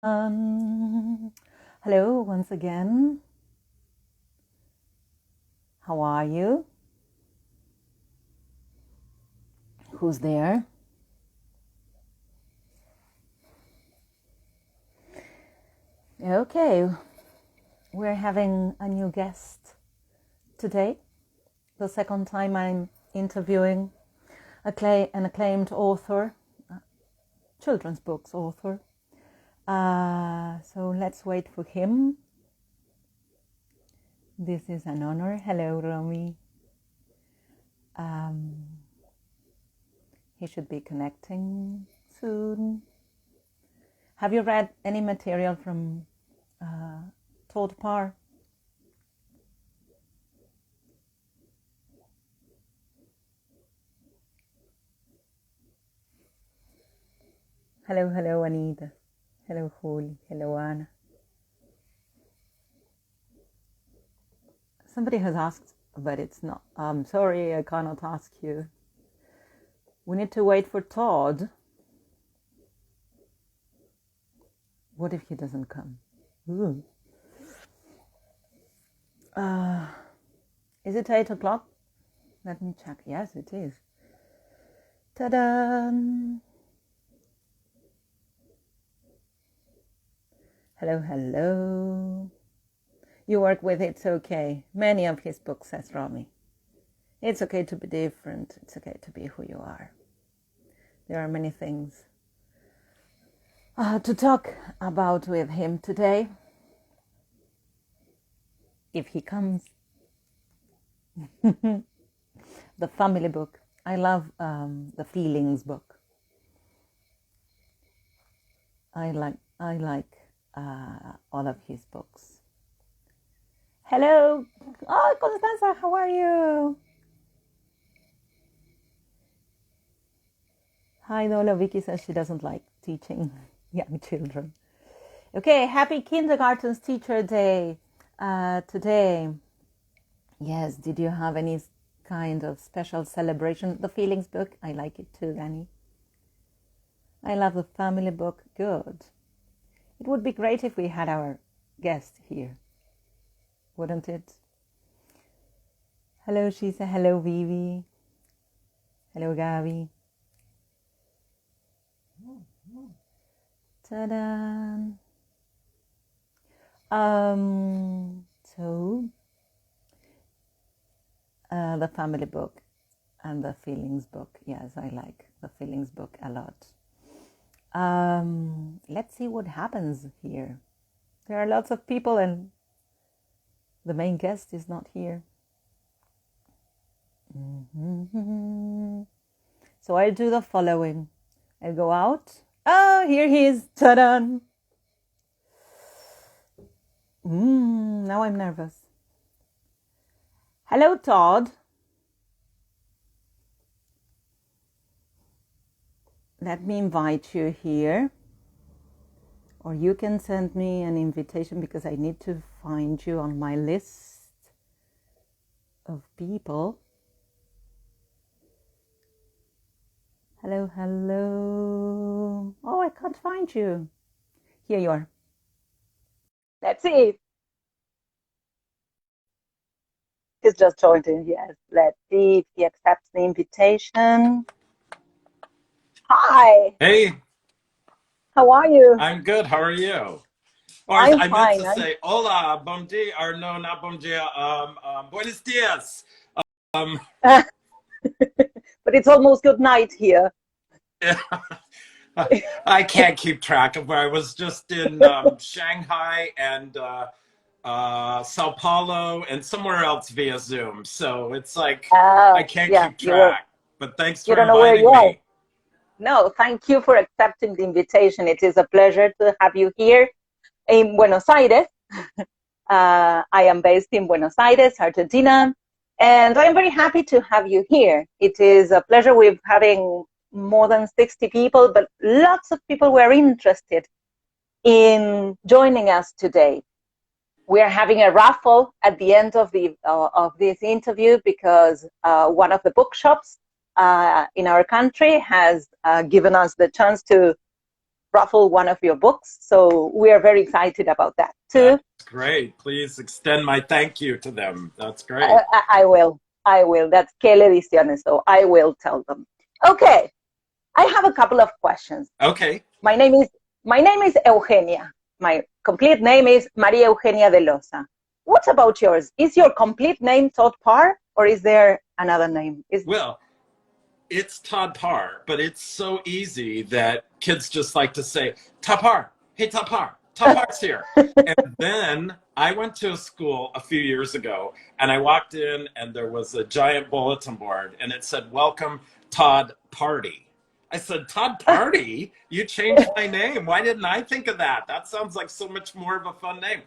Hello once again. How are you? Who's there? Okay, we're having a new guest today. The second time I'm interviewing an acclaimed author, children's books author. So let's wait for him. This is an honor. Hello, Romy. He should be connecting soon. Have you read any material from Todd Parr? Hello, Anita. Hello, Julie. Hello, Anna. Somebody has asked, but it's not. I'm sorry, I cannot ask you. We need to wait for Todd. What if he doesn't come? Ooh. Is it 8 o'clock? Let me check. Yes, it is. Ta-da! Hello. You work with It's Okay. Many of his books, says Romy. It's okay to be different. It's okay to be who you are. There are many things to talk about with him today. If he comes. The family book. I love the feelings book. I like all of his books. Hello. Oh, Constanza, how are you? Hi, Nola. Vicky says she doesn't like teaching young children. Okay, happy Kindergarten's Teacher Day today. Yes, did you have any kind of special celebration? The Feelings book, I like it too, Danny. I love the family book. Good. It would be great if we had our guest here, wouldn't it? Hello, Shisa. Hello, Vivi. Hello, Gabi. Ta-da! The family book and the feelings book. Yes, I like the feelings book a lot. Let's see what happens here. There are lots of people and the main guest is not here. So I'll do the following. I'll go out. Oh, here he is. Ta-da! Now I'm nervous. Hello, Todd. Let me invite you here. Or you can send me an invitation because I need to find you on my list of people. Hello. Oh, I can't find you. Here you are. Let's see. He's just joined in. Yes. Let's see if he accepts the invitation. Hi. Hey, How are you? I'm good. How are you? Or I'm I meant to fine. say, hola, bom dia, or no, not bom dia, buenos dias. Um, But it's almost good night here. I can't keep track of where I was just in Shanghai and Sao Paulo and somewhere else via Zoom. So it's like I can't Yeah, keep track. But thanks you for don't know where you inviting are. me. No, thank you for accepting the invitation. It is a pleasure to have you here in Buenos Aires. I am based in Buenos Aires, Argentina, and I'm very happy to have you here. It is a pleasure. We're having more than 60 people, but lots of people were interested in joining us today. We are having a raffle at the end of this interview because one of the bookshops in our country has given us the chance to raffle one of your books. So we are very excited about that too. That's great. Please extend my thank you to them. That's great. I will. I will. That's Kele Ediciones, so I will tell them. Okay. I have a couple of questions. Okay. My name is Eugenia. My complete name is Maria Eugenia de Loza. What about yours? Is your complete name Todd Parr, or is there another name? Well, it's Todd Parr, but it's so easy that kids just like to say, Todd Parr, hey, Todd Parr, Todd Parr's here. And then I went to a school a few years ago, and I walked in, and there was a giant bulletin board, and it said, welcome, Todd Party. I said, Todd Party? You changed my name. Why didn't I think of that? That sounds like so much more of a fun name.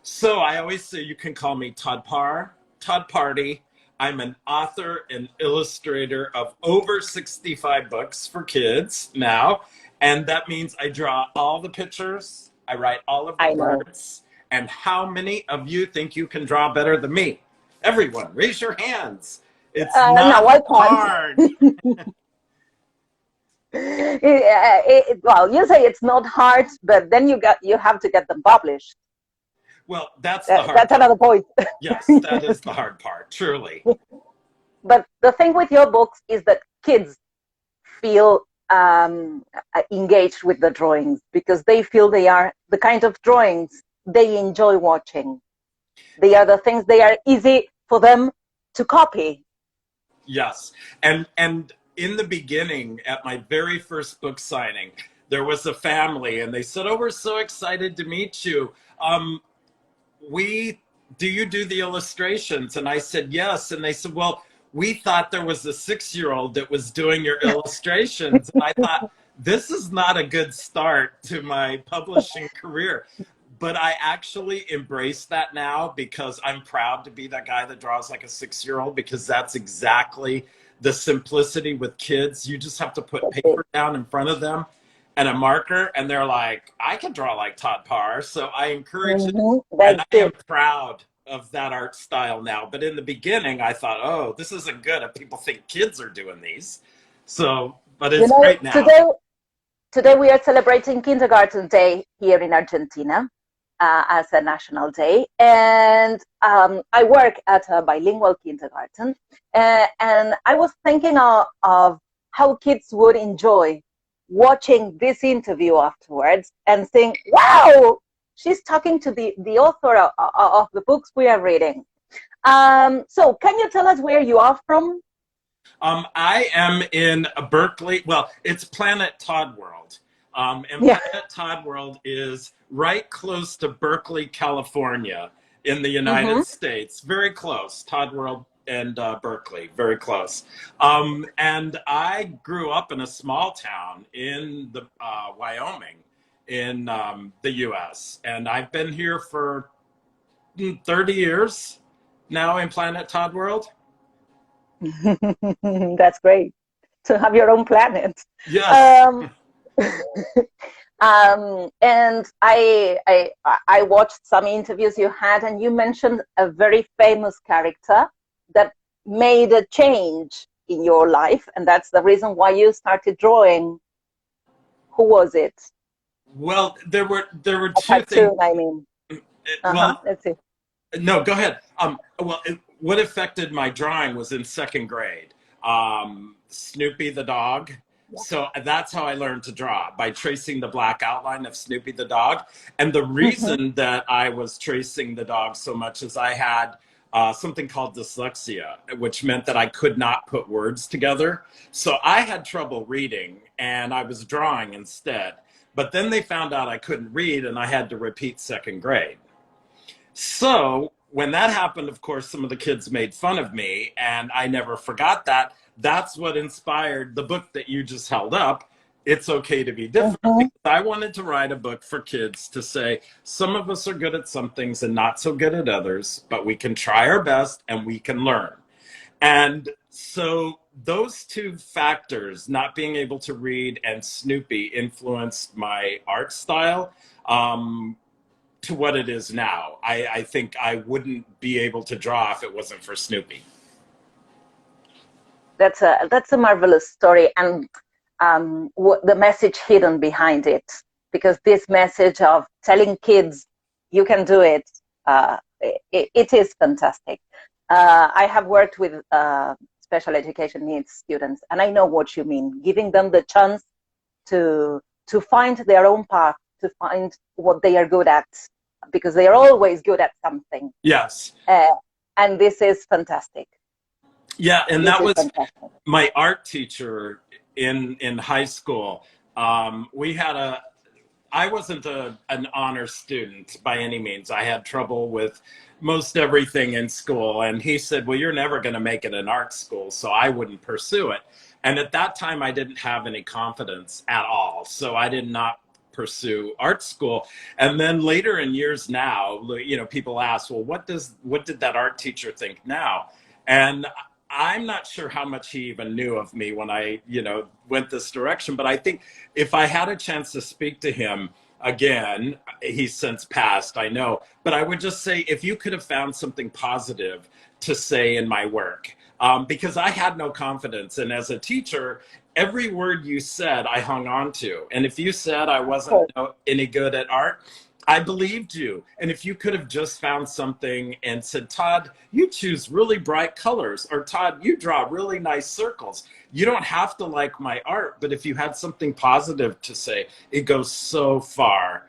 So I always say you can call me Todd Parr, Todd Party. I'm an author and illustrator of over 65 books for kids now. And that means I draw all the pictures. I write all of the words. And how many of you think you can draw better than me? Everyone, raise your hands. It's not hard. Well, you say it's not hard, but then you have to get them published. Well, that's the hard That's part. Another point. Yes, that is the hard part, truly. But the thing with your books is that kids feel engaged with the drawings because they feel they are the kind of drawings they enjoy watching. They are the things they are easy for them to copy. Yes, and in the beginning, at my very first book signing, there was a family, and they said, "Oh, we're so excited to meet you. Do you do the illustrations?" And I said, yes. And they said, well, we thought there was a 6-year-old that was doing your illustrations. And I thought, this is not a good start to my publishing career. But I actually embrace that now because I'm proud to be that guy that draws like a 6-year-old, because that's exactly the simplicity with kids. You just have to put paper down in front of them and a marker, and they're like, I can draw like Todd Parr. So I encourage it, and I am proud of that art style now. But in the beginning, I thought, oh, this isn't good if people think kids are doing these. So, but it's great now. Today we are celebrating Kindergarten Day here in Argentina as a national day. And I work at a bilingual kindergarten. And I was thinking of how kids would enjoy watching this interview afterwards and think, wow, she's talking to the author of the books we are reading. So can you tell us where you are from? I am in Berkeley. Well, it's Planet ToddWorld. And Planet ToddWorld is right close to Berkeley, California in the United States. Very close. ToddWorld and Berkeley, very close. And I grew up in a small town in the Wyoming in the US. And I've been here for 30 years now in Planet ToddWorld. That's great to have your own planet. Yes. And I watched some interviews you had, and you mentioned a very famous character that made a change in your life, and that's the reason why you started drawing. Who was it? Well, there were two things. I mean, well, let's see. No, go ahead. Well, what affected my drawing was in 2nd grade. Snoopy the dog. Yeah. So that's how I learned to draw, by tracing the black outline of Snoopy the dog. And the reason that I was tracing the dog so much is I had something called dyslexia, which meant that I could not put words together. So I had trouble reading, and I was drawing instead. But then they found out I couldn't read, and I had to repeat 2nd grade. So when that happened, of course, some of the kids made fun of me, and I never forgot that. That's what inspired the book that you just held up, It's Okay to Be Different. Because I wanted to write a book for kids to say, some of us are good at some things and not so good at others, but we can try our best and we can learn. And so those two factors, not being able to read and Snoopy, influenced my art style to what it is now. I think I wouldn't be able to draw if it wasn't for Snoopy. That's a marvelous story, and what the message hidden behind it because this message of telling kids you can do it, it is fantastic. I have worked with special education needs students, and I know what you mean, giving them the chance to find their own path, to find what they are good at, because they are always good at something. Yes. And this is fantastic. Yeah, and This that was fantastic. my art teacher in high school. I wasn't an honor student by any means. I had trouble with most everything in school. And he said, well, you're never going to make it in art school, so I wouldn't pursue it. And at that time, I didn't have any confidence at all. So I did not pursue art school. And then later in years now, people ask, well, what did that art teacher think now? And I'm not sure how much he even knew of me when I, went this direction. But I think if I had a chance to speak to him again, he's since passed, I know. But I would just say, if you could have found something positive to say in my work, because I had no confidence. And as a teacher, every word you said, I hung on to. And if you said I wasn't any good at art, I believed you. And if you could have just found something and said, Todd, you choose really bright colors, or Todd, you draw really nice circles. You don't have to like my art, but if you had something positive to say, it goes so far,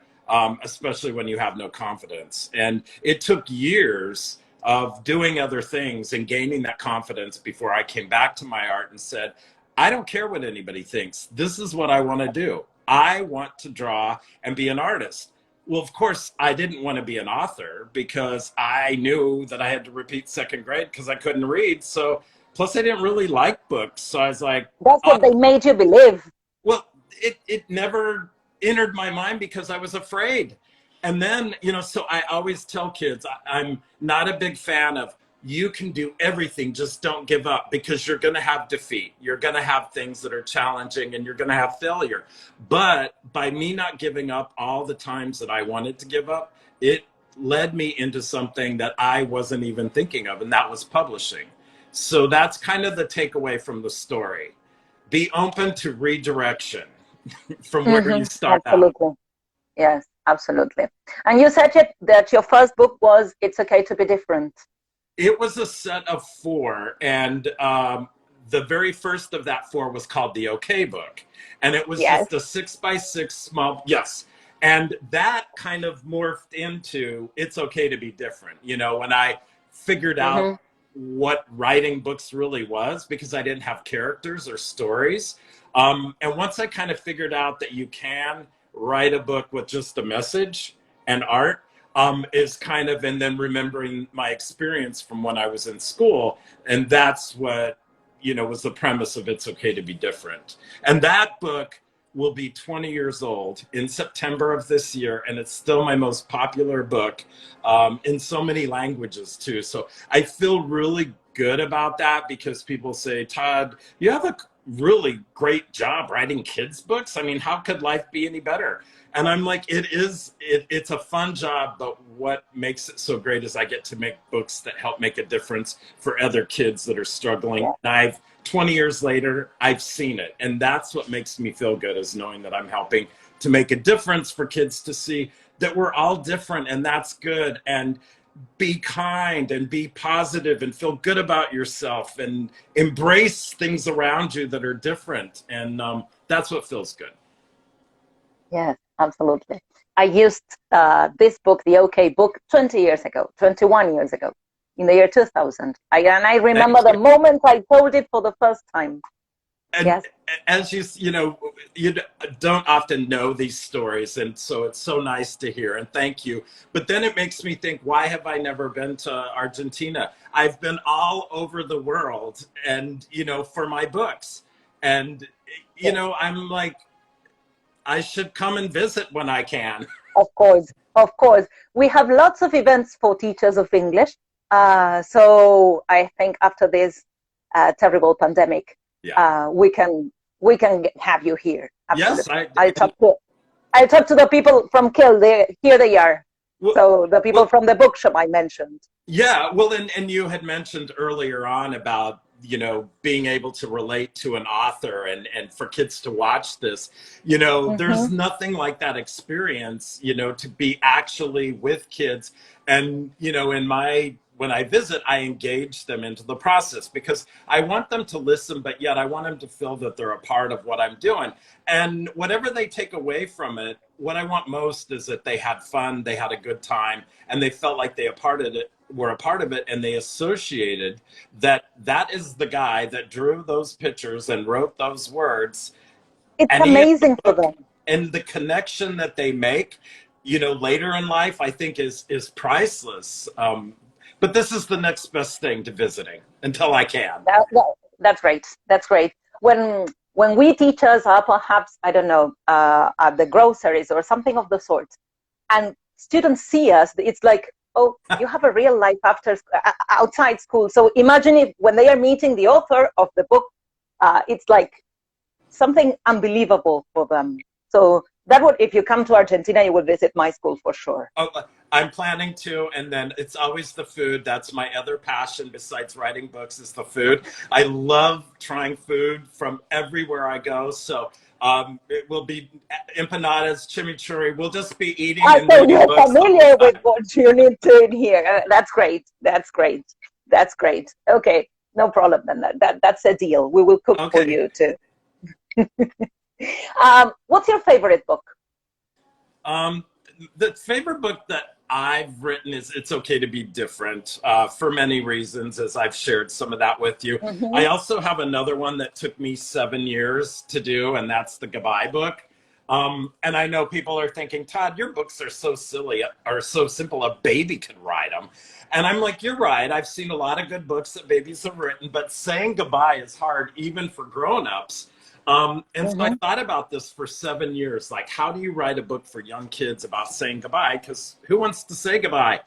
especially when you have no confidence. And it took years of doing other things and gaining that confidence before I came back to my art and said, I don't care what anybody thinks. This is what I want to do. I want to draw and be an artist. Well, of course, I didn't want to be an author because I knew that I had to repeat second grade because I couldn't read. So, plus I didn't really like books. So I was like, that's what they made you believe. Well, it never entered my mind because I was afraid. And then, so I always tell kids, I'm not a big fan of, you can do everything, just don't give up, because you're going to have defeat. You're going to have things that are challenging and you're going to have failure. But by me not giving up all the times that I wanted to give up, it led me into something that I wasn't even thinking of, and that was publishing. So that's kind of the takeaway from the story. Be open to redirection from where you start absolutely. out. Yes, absolutely. And you said that your first book was It's Okay to Be Different. It was a set of 4, and the very first of that 4 was called the OK Book, and it was just a 6x6 small, and that kind of morphed into It's Okay to Be Different. When I figured out what writing books really was, because I didn't have characters or stories, and once I kind of figured out that you can write a book with just a message and art, is kind of, and then remembering my experience from when I was in school. And that's what, was the premise of It's Okay to Be Different. And that book will be 20 years old in September of this year. And it's still my most popular book in so many languages too. So I feel really good about that, because people say, Todd, you have a really great job writing kids' books. I mean, how could life be any better? And I'm like, it's a fun job, but what makes it so great is I get to make books that help make a difference for other kids that are struggling. And 20 years later, I've seen it. And that's what makes me feel good, is knowing that I'm helping to make a difference for kids to see that we're all different, and that's good. And be kind and be positive and feel good about yourself and embrace things around you that are different. And that's what feels good. Yes, absolutely. I used this book, the OK Book, 21 years ago, in the year 2000. And I remember the moment I told it for the first time. And as you don't often know these stories, and so it's so nice to hear, and thank you. But then it makes me think, why have I never been to Argentina? I've been all over the world, and for my books, and I'm like, I should come and visit when I can. Of course. We have lots of events for teachers of English. So I think after this terrible pandemic, we can have you here. Absolutely. Yes, I talk to the people from Kiel. Here they are. Well, so the people from the bookshop I mentioned. Yeah, well, and you had mentioned earlier on about you know, being able to relate to an author and for kids to watch this, you know, there's nothing like that experience, you know, to be actually with kids. And, you know, when I visit, I engage them into the process because I want them to listen, but yet I want them to feel that they're a part of what I'm doing. And whatever they take away from it, what I want most is that they had fun, they had a good time, and they felt like were a part of it, and they associated that is the guy that drew those pictures and wrote those words. It's And amazing for them. And the connection that they make, you know, later in life, I think is priceless. But this is the next best thing to visiting until I can. That's great. That's great. When we teachers are perhaps, I don't know, at the groceries or something of the sort, and students see us, it's like, oh, you have a real life outside school. So imagine if when they are meeting the author of the book, it's like something unbelievable for them. So if you come to Argentina, you will visit my school for sure. Oh, I'm planning to, and then it's always the food. That's my other passion besides writing books is the food. I love trying food from everywhere I go. So it will be empanadas, chimichurri. We'll just be eating and so reading you're books. Familiar with what you need to in here. That's great. That's great. That's great. Okay, no problem. Then that's a deal. We will cook for you too. What's your favorite book? The favorite book that I've written is It's Okay to Be Different for many reasons, as I've shared some of that with you. I also have another one that took me 7 years to do, and that's the Goodbye book. And I know people are thinking, Todd, your books are so silly or so simple, a baby could write them. And I'm like, you're right. I've seen a lot of good books that babies have written, but saying goodbye is hard even for grown-ups. And so I thought about this for 7 years. Like, how do you write a book for young kids about saying goodbye? Because who wants to say goodbye?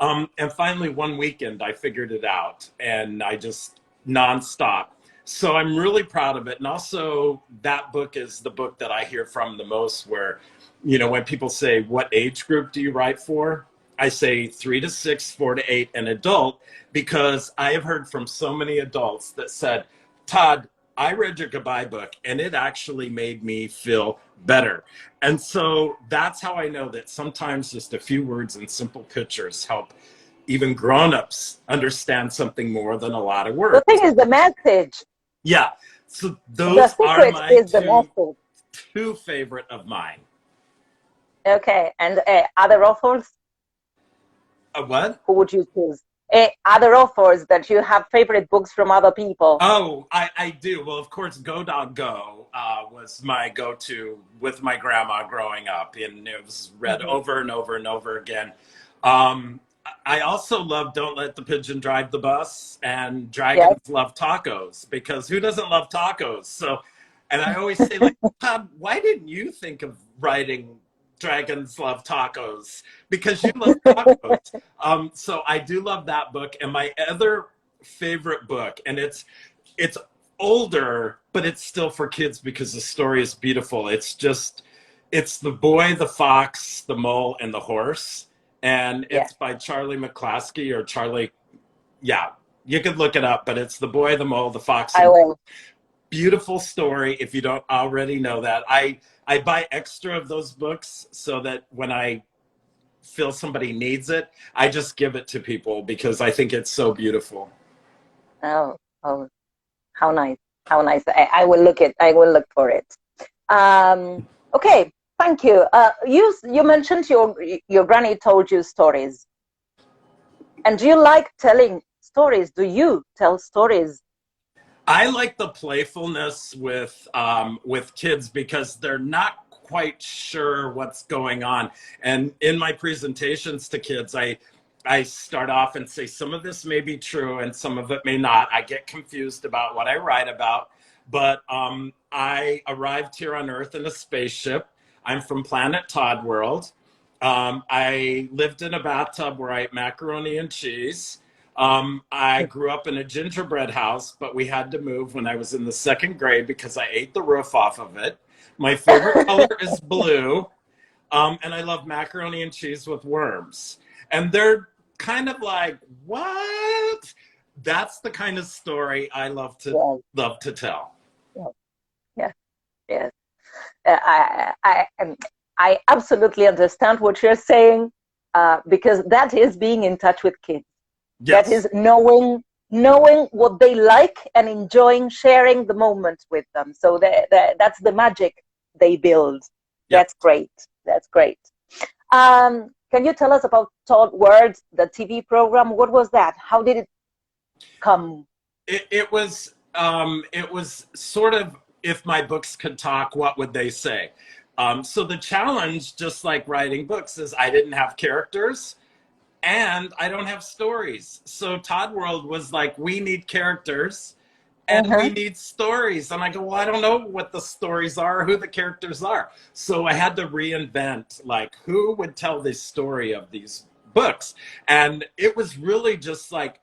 And finally, one weekend, I figured it out, and I just nonstop. So I'm really proud of it. And also, that book is the book that I hear from the most where, you know, when people say, what age group do you write for? I say 3 to 6, 4 to 8, and adult, because I have heard from so many adults that said, Todd, I read your goodbye book and it actually made me feel better. And so that's how I know that sometimes just a few words and simple pictures help even grown-ups understand something more than a lot of words. The thing is the message. Yeah. So those are my two favorite of mine. Okay. And other authors? What? Who would you choose? Other authors that you have favorite books from other people? Oh, I do. Well, of course, Go Dog Go was my go-to with my grandma growing up, and it was read over and over and over again. I also love Don't Let the Pigeon Drive the Bus and Dragons Love Tacos, because who doesn't love tacos? So, and I always say, like, Todd, why didn't you think of writing Dragons Love Tacos? Because you love tacos. So I do love that book. And my other favorite book, and it's older, but it's still for kids because the story is beautiful. It's The Boy, the Fox, the Mole, and the Horse. And it's by Charlie McClaskey or Charlie. Yeah, you could look it up, but it's The Boy, the Mole, the Fox. I will. Beautiful story. If you don't already know that, I buy extra of those books so that when I feel somebody needs it, I just give it to people because I think it's so beautiful. Oh, how nice. How nice. I will look for it. Okay, thank you. You mentioned your granny told you stories. And do you like telling stories? Do you tell stories? I like the playfulness with kids because they're not quite sure what's going on. And in my presentations to kids, I start off and say some of this may be true and some of it may not. I get confused about what I write about, but I arrived here on Earth in a spaceship. I'm from planet ToddWorld. I lived in a bathtub where I ate macaroni and cheese. I grew up in a gingerbread house, but we had to move when I was in the 2nd grade because I ate the roof off of it. My favorite color is blue. And I love macaroni and cheese with worms. And they're kind of like, what? that's the kind of story I love to tell. Yes, yes, yes. I absolutely understand what you're saying, because that is being in touch with kids. That Yes. is knowing what they like and enjoying sharing the moment with them. So that's the magic they build. Yep. That's great. That's great. Can you tell us about ToddWorld, the TV program? What was that? How did it come? It was sort of, if my books could talk, what would they say? So the challenge, just like writing books, is I didn't have characters and I don't have stories. So ToddWorld was like, we need characters and we need stories. And I go, well, I don't know what the stories are, who the characters are. So I had to reinvent, like, who would tell this story of these books? And it was really just like,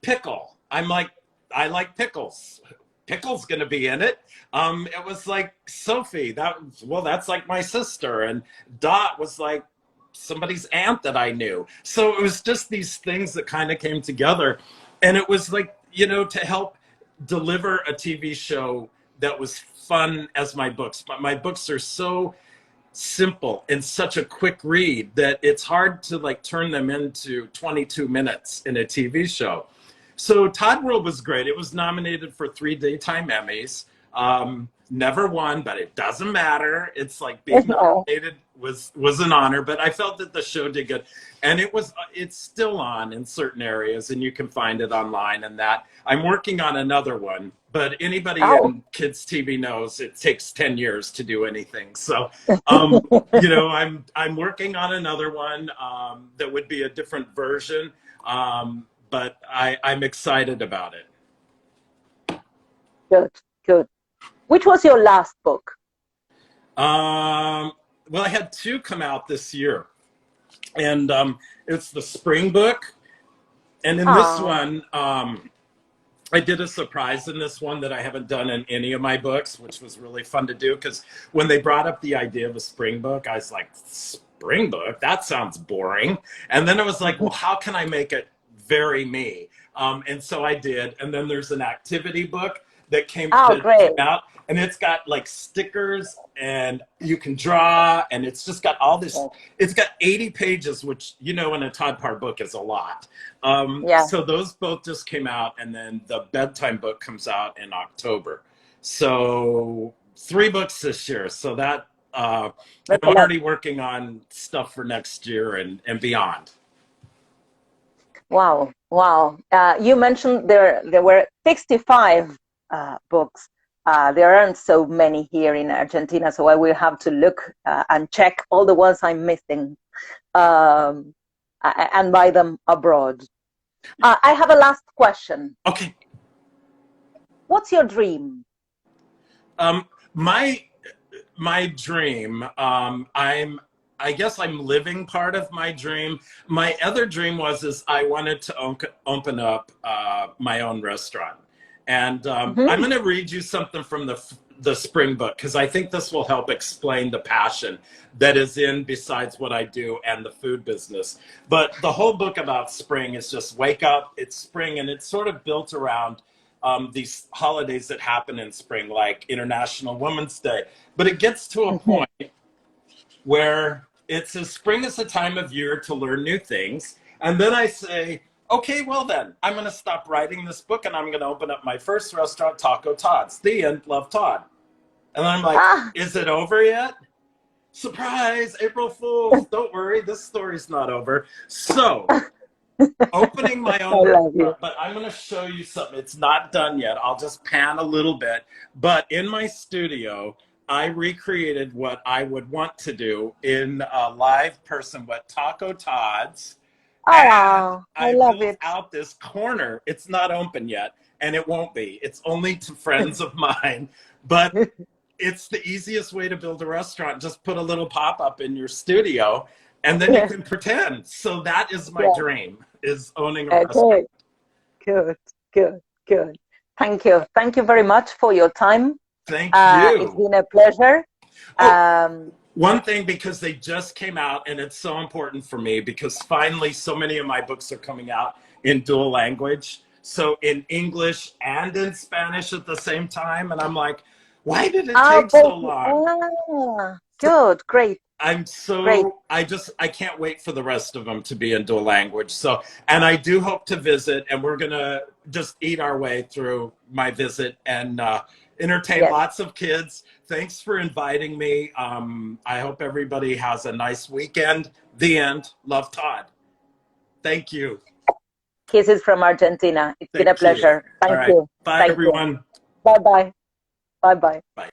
pickle. I'm like, I like pickles. Pickle's gonna be in it. It was like Sophie. That's like my sister, and Dot was like somebody's aunt that I knew. So it was just these things that kind of came together, and it was like, to help deliver a TV show that was fun as my books. But my books are so simple and such a quick read that it's hard to like turn them into 22 minutes in a TV show. So ToddWorld was great. It was nominated for 3 Daytime Emmys. Never won, but it doesn't matter. It's like being nominated was an honor, but I felt that the show did good. And it's still on in certain areas, and you can find it online and that. I'm working on another one, but anybody in kids TV knows it takes 10 years to do anything. So, I'm working on another one that would be a different version. But I'm excited about it. Good, good. Which was your last book? Well, I had 2 come out this year, and it's the spring book. And in this one, I did a surprise in this one that I haven't done in any of my books, which was really fun to do, because when they brought up the idea of a spring book, I was like, spring book? That sounds boring. And then I was like, well, how can I make it very me? And so I did. And then there's an activity book that came out, and it's got like stickers, and you can draw, and it's just got all this. It's got 80 pages, which in a Todd Parr book is a lot. So those both just came out, and then the bedtime book comes out in October. So 3 books this year. So that I'm already working on stuff for next year and beyond. Wow. You mentioned there were 65 books. There aren't so many here in Argentina, so I will have to look and check all the ones I'm missing, and buy them abroad. I have a last question. Okay. What's your dream? My dream, I guess I'm living part of my dream. My other dream is I wanted to open up my own restaurant. And I'm going to read you something from the spring book, because I think this will help explain the passion that is in besides what I do and the food business. But the whole book about spring is just wake up, it's spring, and it's sort of built around these holidays that happen in spring, like International Women's Day. But it gets to a point where it says spring is a time of year to learn new things. And then I say, okay, well then, I'm going to stop writing this book, and I'm going to open up my first restaurant, Taco Todd's. The end. Love, Todd. And I'm like, is it over yet? Surprise, April Fools. Don't worry, this story's not over. So, opening my own restaurant, but I'm going to show you something. It's not done yet. I'll just pan a little bit. But in my studio, I recreated what I would want to do in a live person with Taco Todd's. I love it. Out this corner. It's not open yet, and it won't be. It's only to friends of mine. But it's the easiest way to build a restaurant. Just put a little pop-up in your studio, and then you can pretend. So that is my dream, is owning a restaurant. Good. Thank you. Thank you very much for your time. Thank you. It's been a pleasure. One thing, because they just came out, and it's so important for me because finally so many of my books are coming out in dual language. So in English and in Spanish at the same time. And I'm like, why did it take so long? Good, great. I'm Great. so, I can't wait for the rest of them to be in dual language. So, and I do hope to visit, and we're going to just eat our way through my visit and entertain lots of kids. Thanks for inviting me. I hope everybody has a nice weekend. The end. Love, Todd. Thank you. Kisses from Argentina. It's been a pleasure. Thank All right. you. Bye, Thank everyone. you. Bye-bye. Bye-bye. Bye.